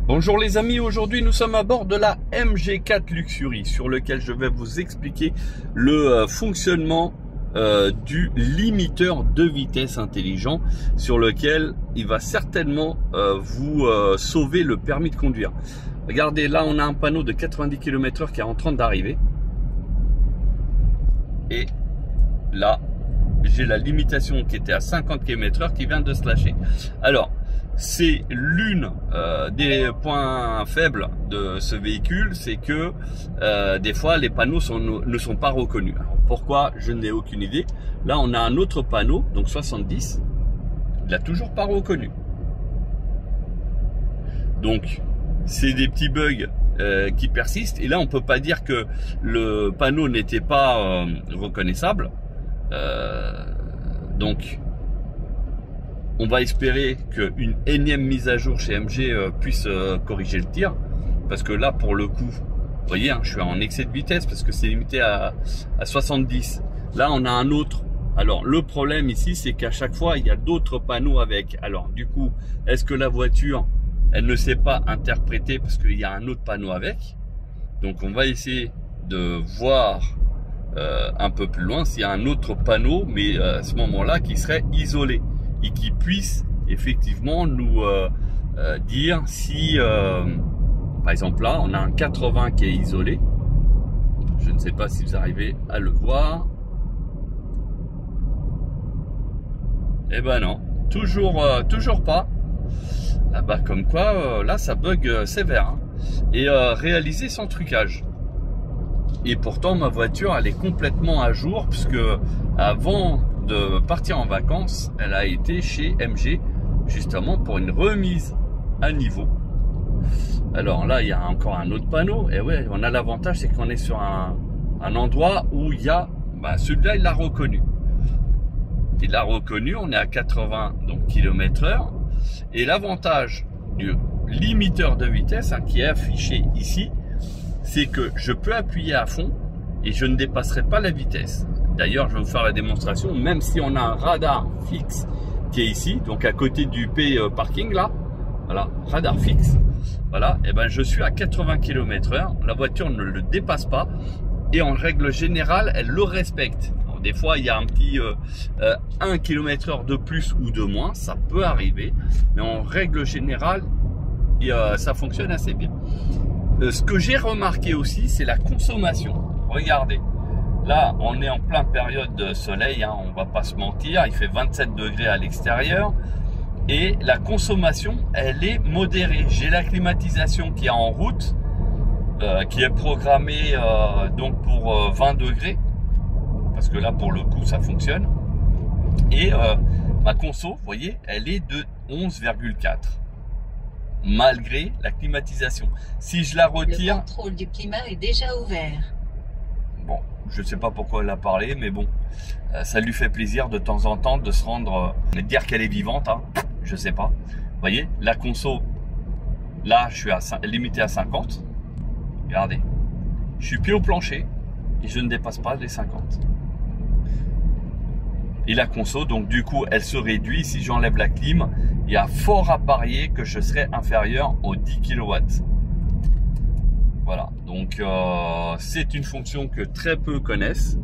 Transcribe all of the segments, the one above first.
Bonjour les amis, aujourd'hui nous sommes à bord de la MG4 Luxury sur lequel je vais vous expliquer le fonctionnement du limiteur de vitesse intelligent sur lequel il va certainement vous sauver le permis de conduire. Regardez, là on a un panneau de 90 km/h qui est en train d'arriver et là j'ai la limitation qui était à 50 km/h qui vient de se lâcher. Alors c'est l'une des points faibles de ce véhicule, c'est que des fois les panneaux ne sont pas reconnus. Alors, pourquoi? Je n'ai aucune idée. Là on a un autre panneau, donc 70, il n'a toujours pas reconnu. Donc c'est des petits bugs qui persistent, et là on peut pas dire que le panneau n'était pas reconnaissable. Donc on va espérer qu'une énième mise à jour chez MG puisse corriger le tir. Parce que là, pour le coup, vous voyez, hein, je suis en excès de vitesse parce que c'est limité à 70. Là, on a un autre. Alors, le problème ici, c'est qu'à chaque fois, il y a d'autres panneaux avec. Alors, du coup, est-ce que la voiture, elle ne sait pas interpréter parce qu'il y a un autre panneau avec? Donc, on va essayer de voir un peu plus loin s'il y a un autre panneau, mais à ce moment-là, qui serait isolé et qui puisse effectivement nous dire si par exemple là on a un 80 qui est isolé. Je ne sais pas si vous arrivez à le voir. Eh ben non, toujours pas. Ah bah comme quoi là ça bug sévère, hein. Et réalisé sans trucage. Et pourtant ma voiture elle est complètement à jour, puisque avant de partir en vacances, elle a été chez MG justement pour une remise à niveau. Alors là, il y a encore un autre panneau. Et ouais, on a l'avantage, c'est qu'on est sur un endroit où il y a, celui-là, il l'a reconnu. Il l'a reconnu, on est à 80 km/h. Et l'avantage du limiteur de vitesse, hein, qui est affiché ici, c'est que je peux appuyer à fond et je ne dépasserai pas la vitesse. D'ailleurs, je vais vous faire la démonstration, même si on a un radar fixe qui est ici, donc à côté du P parking là, voilà, radar fixe, voilà, et ben je suis à 80 km/h, la voiture ne le dépasse pas, et en règle générale, elle le respecte. Alors, des fois, il y a un petit 1 km/h de plus ou de moins, ça peut arriver, mais en règle générale, ça fonctionne assez bien. Ce que j'ai remarqué aussi, c'est la consommation. Regardez. Là, on est en plein période de soleil, hein, on va pas se mentir, il fait 27 degrés à l'extérieur et la consommation, elle est modérée. J'ai la climatisation qui est en route, qui est programmée donc pour 20 degrés, parce que là, pour le coup, ça fonctionne. Et ma conso, vous voyez, elle est de 11,4 malgré la climatisation. Si je la retire... Le contrôle du climat est déjà ouvert. Bon, je ne sais pas pourquoi elle a parlé, mais bon, ça lui fait plaisir de temps en temps de se rendre, de dire qu'elle est vivante, hein, je sais pas. Vous voyez, la conso, là, je suis limité à 50. Regardez, je suis pied au plancher et je ne dépasse pas les 50. Et la conso, donc du coup, elle se réduit. Si j'enlève la clim, il y a fort à parier que je serai inférieur aux 10 kW. Voilà, donc c'est une fonction que très peu connaissent.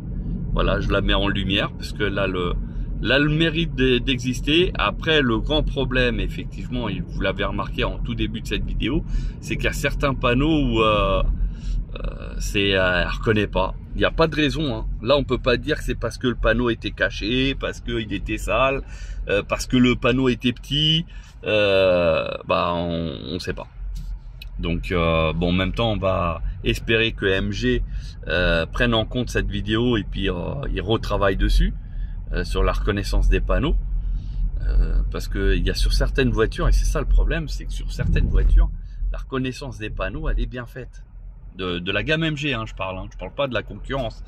Voilà, je la mets en lumière parce que là le mérite d'exister. Après, le grand problème, effectivement, et vous l'avez remarqué en tout début de cette vidéo, c'est qu'il y a certains panneaux où elle reconnaît pas. Il n'y a pas de raison, hein. Là, on peut pas dire que c'est parce que le panneau était caché, parce qu'il était sale, parce que le panneau était petit. On sait pas. Donc bon, en même temps, on va espérer que MG prenne en compte cette vidéo et puis il retravaille dessus sur la reconnaissance des panneaux, parce que il y a sur certaines voitures, et c'est ça le problème, c'est que sur certaines voitures, la reconnaissance des panneaux, elle est bien faite. De la gamme MG, hein, je parle pas de la concurrence.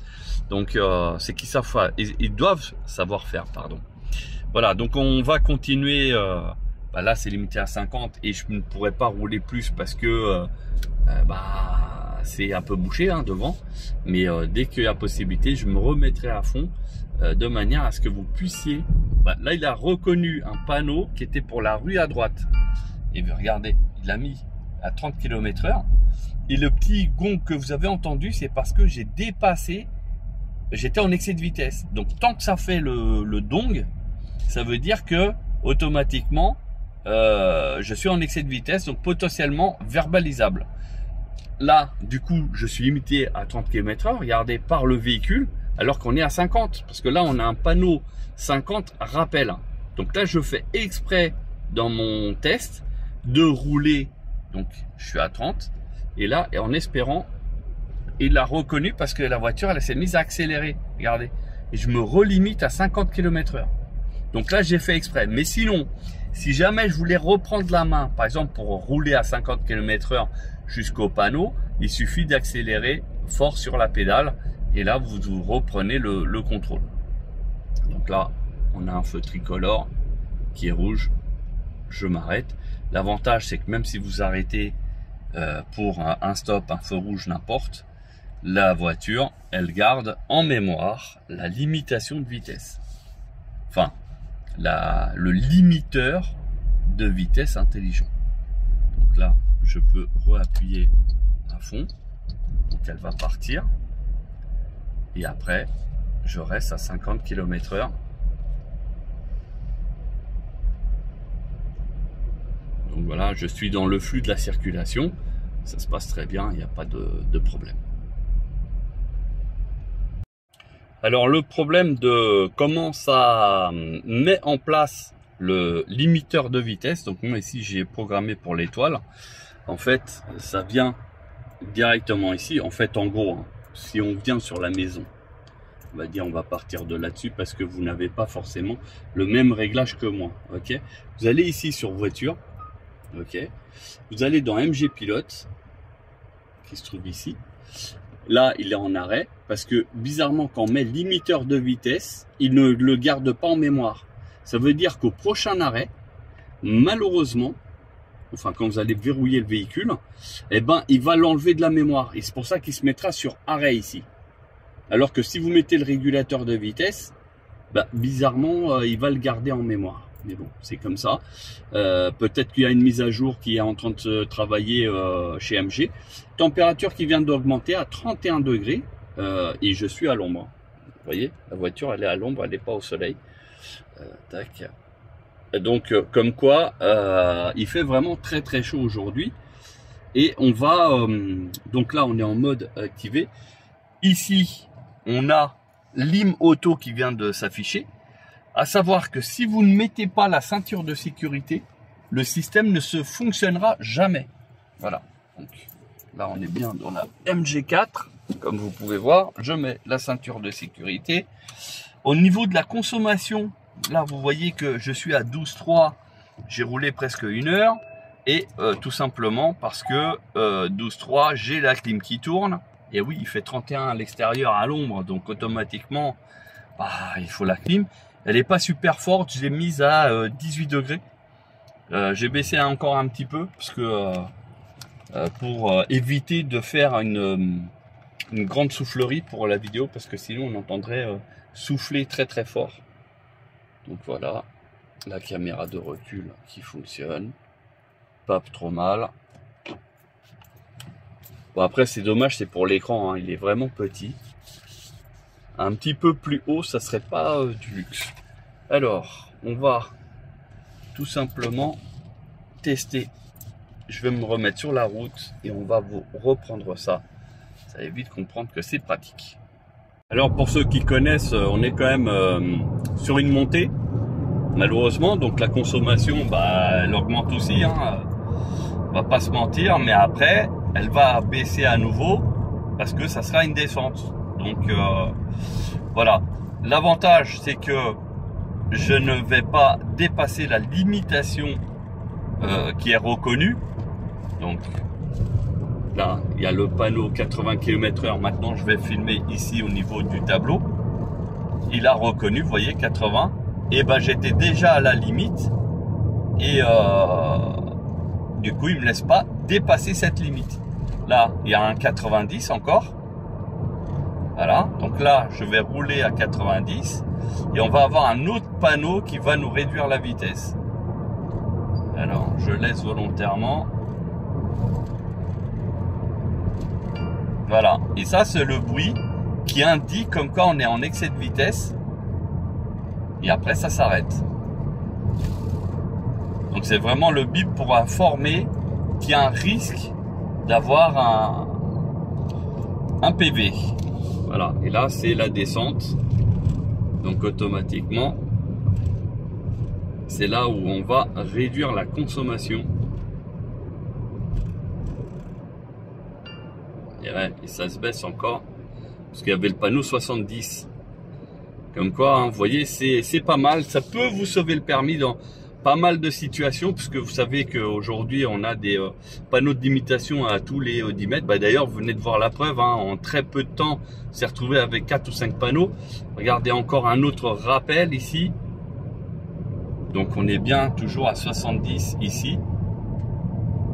Donc c'est qu'ils savent, ils doivent savoir faire, pardon. Voilà, donc on va continuer bah là c'est limité à 50 et je ne pourrais pas rouler plus parce que c'est un peu bouché hein, devant. Mais dès qu'il y a possibilité, je me remettrai à fond de manière à ce que vous puissiez. Là, il a reconnu un panneau qui était pour la rue à droite. Et regardez, il l'a mis à 30 km/h. Et le petit gong que vous avez entendu, c'est parce que j'ai dépassé, j'étais en excès de vitesse. Donc tant que ça fait le dong, ça veut dire que automatiquement, je suis en excès de vitesse, donc potentiellement verbalisable. Là, du coup, je suis limité à 30 km/h, regardez, par le véhicule, alors qu'on est à 50. Parce que là, on a un panneau 50 rappel. Donc là, je fais exprès dans mon test de rouler. Donc, je suis à 30. Et là, en espérant, il l'a reconnu parce que la voiture, elle s'est mise à accélérer. Regardez. Et je me relimite à 50 km/h. Donc là, j'ai fait exprès. Mais sinon, si jamais je voulais reprendre la main, par exemple, pour rouler à 50 km/h jusqu'au panneau, il suffit d'accélérer fort sur la pédale. Et là, vous reprenez le contrôle. Donc là, on a un feu tricolore qui est rouge. Je m'arrête. L'avantage, c'est que même si vous arrêtez pour un stop, un feu rouge, n'importe, la voiture, elle garde en mémoire la limitation de vitesse. Enfin, le limiteur de vitesse intelligent. Donc là, je peux réappuyer à fond. Donc elle va partir. Et après, je reste à 50 km/h. Donc voilà, je suis dans le flux de la circulation. Ça se passe très bien, il n'y a pas de problème. Alors le problème de comment ça met en place le limiteur de vitesse. Donc moi ici j'ai programmé pour l'étoile. En fait, ça vient directement ici. En fait, en gros, hein, si on vient sur la maison, on va dire on va partir de là-dessus parce que vous n'avez pas forcément le même réglage que moi. Ok, vous allez ici sur voiture. Ok, vous allez dans MG Pilote qui se trouve ici. Là, il est en arrêt parce que bizarrement, quand on met limiteur de vitesse, il ne le garde pas en mémoire. Ça veut dire qu'au prochain arrêt, malheureusement, enfin quand vous allez verrouiller le véhicule, eh ben, il va l'enlever de la mémoire. Et c'est pour ça qu'il se mettra sur arrêt ici. Alors que si vous mettez le régulateur de vitesse, bizarrement, il va le garder en mémoire. Mais bon, c'est comme ça. Peut-être qu'il y a une mise à jour qui est en train de se travailler chez MG. Température qui vient d'augmenter à 31 degrés et je suis à l'ombre. Vous voyez, la voiture, elle est à l'ombre, elle n'est pas au soleil. Tac. Donc, comme quoi, il fait vraiment très très chaud aujourd'hui. Et on va... donc là, on est en mode activé. Ici, on a l'IM Auto qui vient de s'afficher. À savoir que si vous ne mettez pas la ceinture de sécurité, le système ne se fonctionnera jamais. Voilà. Donc là, on est bien dans la MG4. Comme vous pouvez voir, je mets la ceinture de sécurité. Au niveau de la consommation, là, vous voyez que je suis à 12,3. J'ai roulé presque 1 heure. Et tout simplement parce que 12,3, j'ai la clim qui tourne. Et oui, il fait 31 à l'extérieur à l'ombre. Donc automatiquement, il faut la clim. Elle n'est pas super forte, je l'ai mise à 18 degrés. J'ai baissé encore un petit peu parce que pour éviter de faire une grande soufflerie pour la vidéo, parce que sinon on entendrait souffler très très fort. Donc voilà, la caméra de recul qui fonctionne, pas trop mal. Bon, après c'est dommage, c'est pour l'écran, hein, il est vraiment petit. Un petit peu plus haut, ça serait pas du luxe. Alors, on va tout simplement tester. Je vais me remettre sur la route et on va vous reprendre ça. Ça va vite comprendre que c'est pratique. Alors, pour ceux qui connaissent, on est quand même sur une montée, malheureusement. Donc, la consommation, elle augmente aussi. Hein. On va pas se mentir, mais après, elle va baisser à nouveau parce que ça sera une descente. Donc voilà, l'avantage c'est que je ne vais pas dépasser la limitation qui est reconnue. Donc là, il y a le panneau 80 km/h. Maintenant, je vais filmer ici au niveau du tableau. Il a reconnu, vous voyez, 80. Et j'étais déjà à la limite. Et du coup, il ne me laisse pas dépasser cette limite. Là, il y a un 90 encore. Voilà, donc là, je vais rouler à 90 et on va avoir un autre panneau qui va nous réduire la vitesse. Alors, je laisse volontairement. Voilà, et ça, c'est le bruit qui indique comme quoi on est en excès de vitesse. Et après, ça s'arrête. Donc, c'est vraiment le bip pour informer qu'il y a un risque d'avoir un PV. Voilà, et là c'est la descente, donc automatiquement c'est là où on va réduire la consommation. Et, ouais, et ça se baisse encore parce qu'il y avait le panneau 70. Comme quoi, hein, vous voyez, c'est pas mal, ça peut vous sauver le permis dans pas mal de situations, puisque vous savez qu'aujourd'hui on a des panneaux de limitation à tous les 10 mètres. Bah, d'ailleurs, vous venez de voir la preuve, hein, en très peu de temps, on s'est retrouvé avec 4 ou 5 panneaux. Regardez encore un autre rappel ici. Donc on est bien toujours à 70 ici.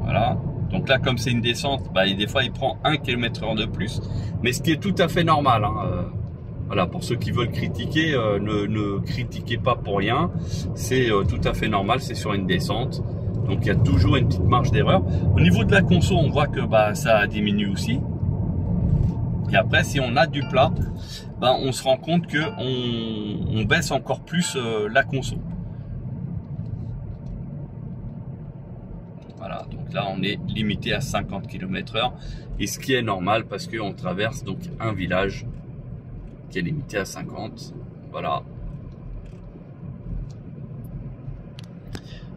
Voilà. Donc là, comme c'est une descente, bah, des fois il prend 1 km/h de plus, mais ce qui est tout à fait normal, hein. Voilà, pour ceux qui veulent critiquer, ne critiquez pas pour rien. C'est tout à fait normal, c'est sur une descente. Donc il y a toujours une petite marge d'erreur. Au niveau de la conso, on voit que bah, ça diminue aussi. Et après, si on a du plat, bah, on se rend compte que on baisse encore plus la conso. Voilà, donc là on est limité à 50 km/h. Et ce qui est normal parce qu'on traverse donc un village qui est limité à 50. Voilà.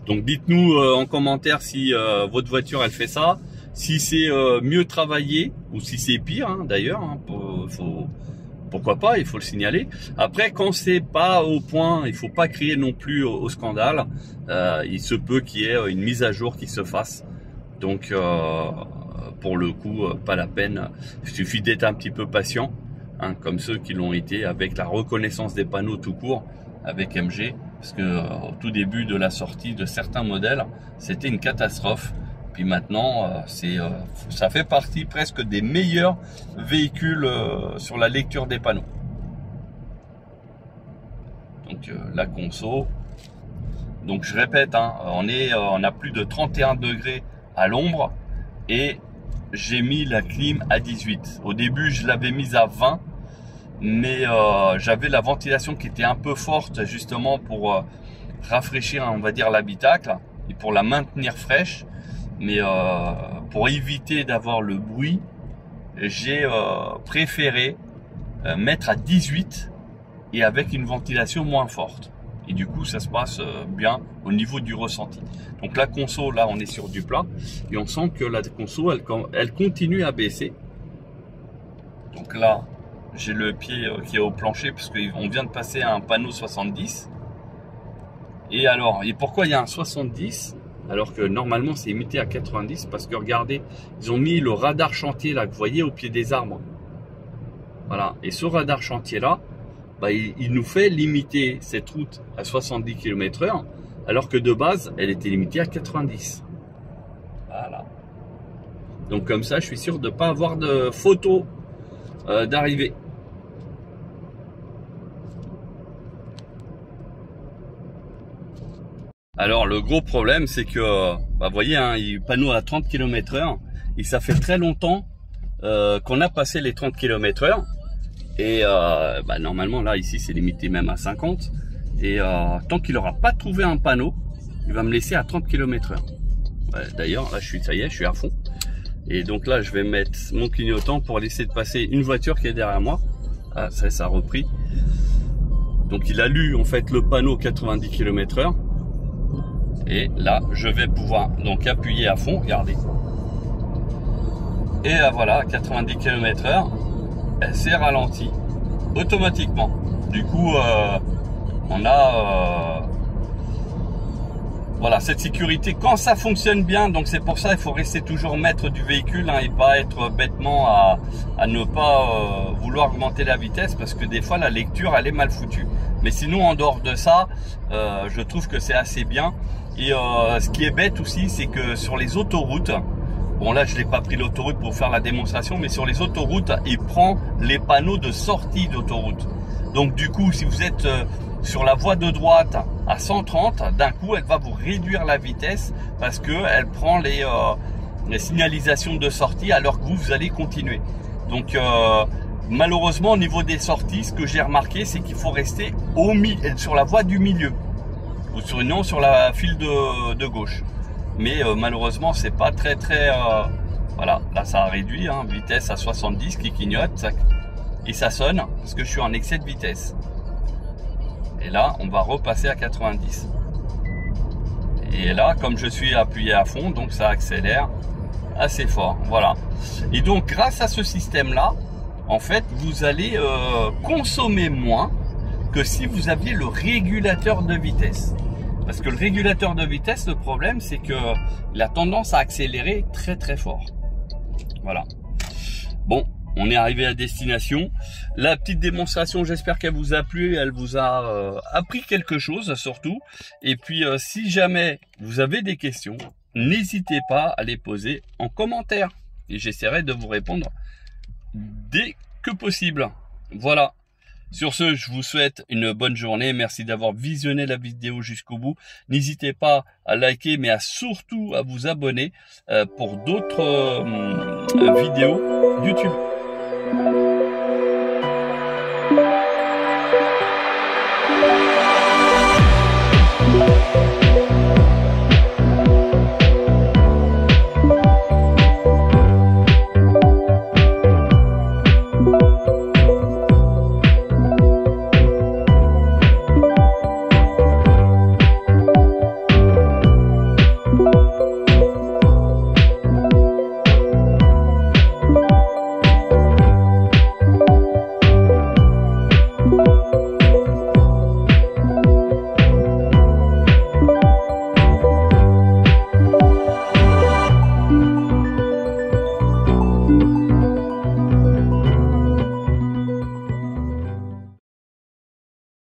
Donc dites-nous en commentaire si votre voiture elle fait ça, si c'est mieux travaillé ou si c'est pire, hein, d'ailleurs, hein, pourquoi pas, il faut le signaler. Après, quand c'est pas au point, il faut pas crier non plus au scandale. Il se peut qu'il y ait une mise à jour qui se fasse. Donc pour le coup, pas la peine. Il suffit d'être un petit peu patient. Hein, comme ceux qui l'ont été avec la reconnaissance des panneaux tout court avec MG, parce que au tout début de la sortie de certains modèles, c'était une catastrophe. Puis maintenant, ça fait partie presque des meilleurs véhicules sur la lecture des panneaux. Donc la conso. Donc je répète, hein, on a plus de 31 degrés à l'ombre et j'ai mis la clim à 18. Au début, je l'avais mise à 20, mais j'avais la ventilation qui était un peu forte justement pour rafraîchir, on va dire, l'habitacle et pour la maintenir fraîche. Mais pour éviter d'avoir le bruit, j'ai préféré mettre à 18 et avec une ventilation moins forte. Et du coup, ça se passe bien au niveau du ressenti. Donc la conso, là, on est sur du plat. Et on sent que la conso, elle continue à baisser. Donc là, j'ai le pied qui est au plancher parce qu'on vient de passer à un panneau 70. Et alors, et pourquoi il y a un 70 alors que normalement c'est limité à 90? Parce que regardez, ils ont mis le radar chantier là, que vous voyez au pied des arbres. Voilà. Et ce radar chantier là, bah, il nous fait limiter cette route à 70 km/h, alors que de base, elle était limitée à 90. Voilà. Donc comme ça, je suis sûr de ne pas avoir de photos d'arrivée. Alors le gros problème, c'est que, bah, vous voyez, hein, il panneau à 30 km/h, et ça fait très longtemps qu'on a passé les 30 km/h. Et bah, normalement là ici c'est limité même à 50. Et tant qu'il n'aura pas trouvé un panneau, il va me laisser à 30 km/h. Ouais, d'ailleurs là ça y est, je suis à fond. Et donc là je vais mettre mon clignotant pour laisser de passer une voiture qui est derrière moi. Ah, ça a repris. Donc il a lu en fait le panneau 90 km/h. Et là je vais pouvoir donc appuyer à fond, regardez. Et voilà, 90 km/h. Elle s'est ralentie automatiquement. Du coup, on a voilà, cette sécurité quand ça fonctionne bien. Donc c'est pour ça il faut rester toujours maître du véhicule, hein, et pas être bêtement à ne pas vouloir augmenter la vitesse, parce que des fois la lecture elle est mal foutue. Mais sinon en dehors de ça, je trouve que c'est assez bien. Et ce qui est bête aussi, c'est que sur les autoroutes, bon là je n'ai pas pris l'autoroute pour faire la démonstration, mais sur les autoroutes, il prend les panneaux de sortie d'autoroute. Donc du coup, si vous êtes sur la voie de droite à 130, d'un coup elle va vous réduire la vitesse parce que elle prend les signalisations de sortie alors que vous allez continuer. Donc malheureusement au niveau des sorties, ce que j'ai remarqué, c'est qu'il faut rester sur la voie du milieu ou sinon sur la file de gauche. Mais malheureusement c'est pas très voilà, là ça a réduit, hein, vitesse à 70 qui clignote et ça sonne parce que je suis en excès de vitesse. Et là on va repasser à 90. Et là comme je suis appuyé à fond, donc ça accélère assez fort. Voilà. Et donc grâce à ce système là, en fait vous allez consommer moins que si vous aviez le régulateur de vitesse. Parce que le régulateur de vitesse, le problème c'est que il a tendance à accélérer très fort. Voilà. Bon, on est arrivé à destination. La petite démonstration, j'espère qu'elle vous a plu, elle vous a appris quelque chose surtout. Et puis si jamais vous avez des questions, n'hésitez pas à les poser en commentaire. Et j'essaierai de vous répondre dès que possible. Voilà. Sur ce, je vous souhaite une bonne journée. Merci d'avoir visionné la vidéo jusqu'au bout. N'hésitez pas à liker, mais surtout à vous abonner pour d'autres vidéos YouTube.